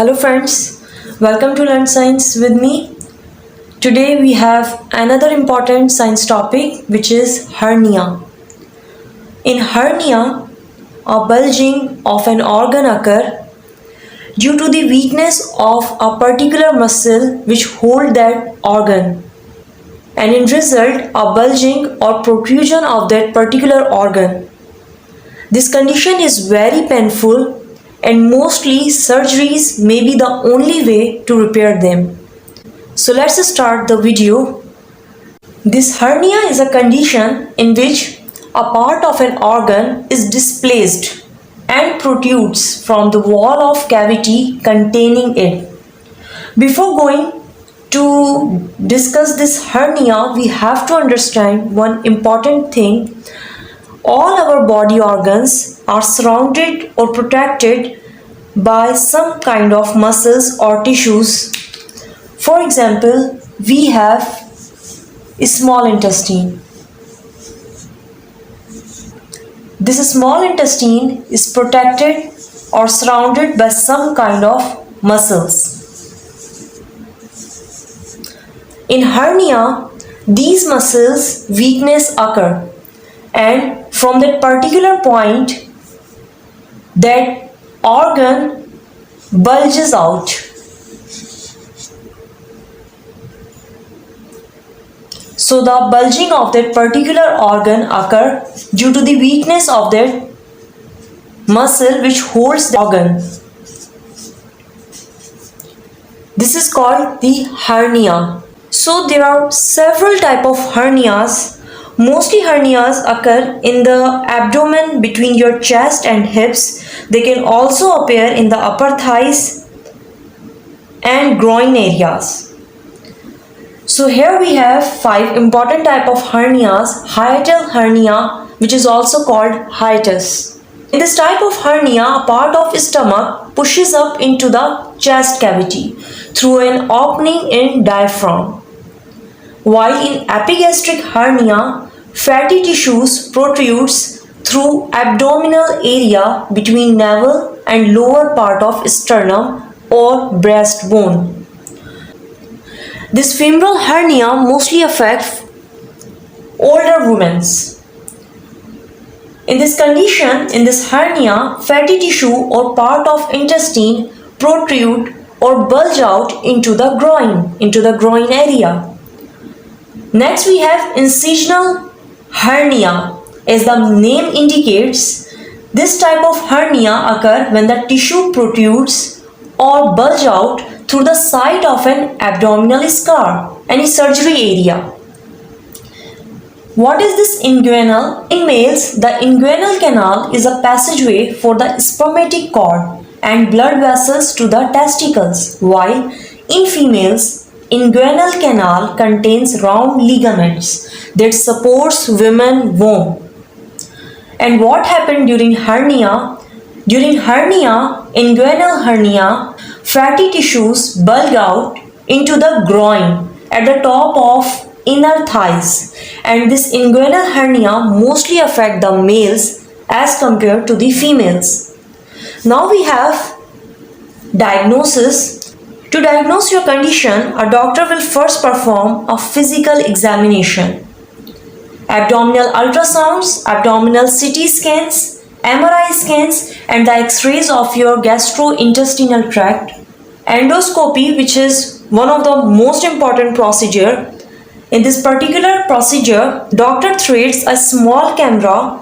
Hello friends, welcome to Learn Science with me. Today we have another important science topic which is hernia. In hernia, a bulging of an organ occur due to the weakness of a particular muscle which hold that organ, and in result a bulging or protrusion of that particular organ. This condition is very painful and mostly surgeries may be the only way to repair them. So let's start the video. This hernia is a condition in which a part of an organ is displaced and protrudes from the wall of cavity containing it. Before going to discuss this hernia, we have to understand one important thing. All our body organs are surrounded or protected by some kind of muscles or tissues. For example, we have a small intestine. This small intestine is protected or surrounded by some kind of muscles. In hernia, these muscles weakness occur, and from that particular point, that organ bulges out. So the bulging of that particular organ occur due to the weakness of that muscle which holds the organ. This is called the hernia. So there are several types of hernias. Mostly hernias occur in the abdomen between your chest and hips. They can also appear in the upper thighs and groin areas. So here we have 5 important types of hernias. Hiatal hernia, which is also called hiatus. In this type of hernia, a part of stomach pushes up into the chest cavity through an opening in diaphragm. While in epigastric hernia, fatty tissues protrudes through abdominal area between navel and lower part of sternum or breastbone. This femoral hernia mostly affects older women. In this condition, in this hernia, fatty tissue or part of intestine protrude or bulge out into the groin area. Next we have incisional hernia. As the name indicates, this type of hernia occur when the tissue protrudes or bulge out through the site of an abdominal scar, any surgery area. What is this inguinal? In males, the inguinal canal is a passageway for the spermatic cord and blood vessels to the testicles, while in females, inguinal canal contains round ligaments that supports women womb. And what happened during hernia? During hernia, inguinal hernia, fatty tissues bulge out into the groin at the top of inner thighs, and this inguinal hernia mostly affect the males as compared to the females. Now we have diagnosis. To diagnose your condition, a doctor will first perform a physical examination. Abdominal ultrasounds, abdominal CT scans, MRI scans, and the X-rays of your gastrointestinal tract. Endoscopy, which is one of the most important procedure. In this particular procedure, doctor threads a small camera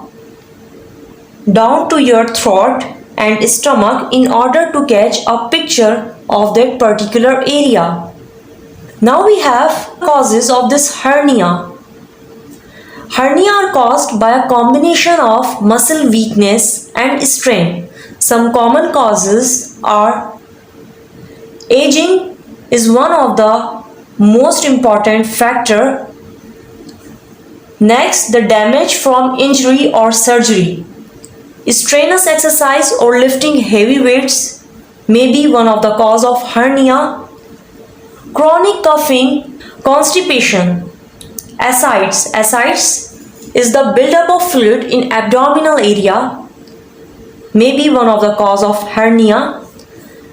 down to your throat and stomach in order to catch a picture of that particular area. Now we have causes of this hernia. Hernia are caused by a combination of muscle weakness and strain. Some common causes are aging is one of the most important factor. Next, the damage from injury or surgery. Strenuous exercise or lifting heavy weights may be one of the cause of hernia. Chronic coughing, constipation, ascites. Ascites is the buildup of fluid in abdominal area, may be one of the cause of hernia.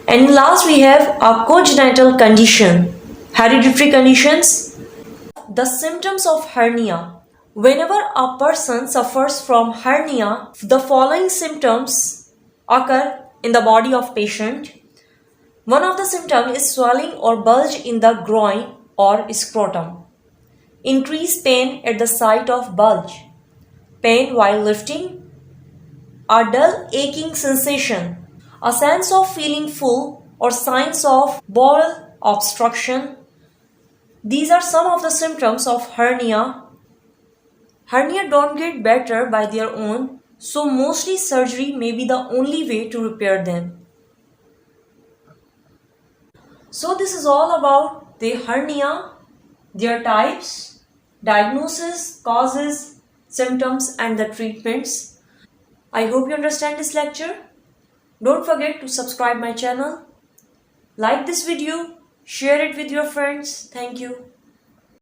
And last we have a congenital condition, hereditary conditions. The symptoms of hernia. Whenever a person suffers from hernia, the following symptoms occur in the body of patient. One of the symptoms is swelling or bulge in the groin or scrotum. Increased pain at the site of bulge. Pain while lifting. A dull aching sensation. A sense of feeling full or signs of bowel obstruction. These are some of the symptoms of hernia. Hernia don't get better by their own, so mostly surgery may be the only way to repair them. So this is all about the hernia, their types, diagnosis, causes, symptoms and the treatments. I hope you understand this lecture. Don't forget to subscribe my channel. Like this video, share it with your friends. Thank you.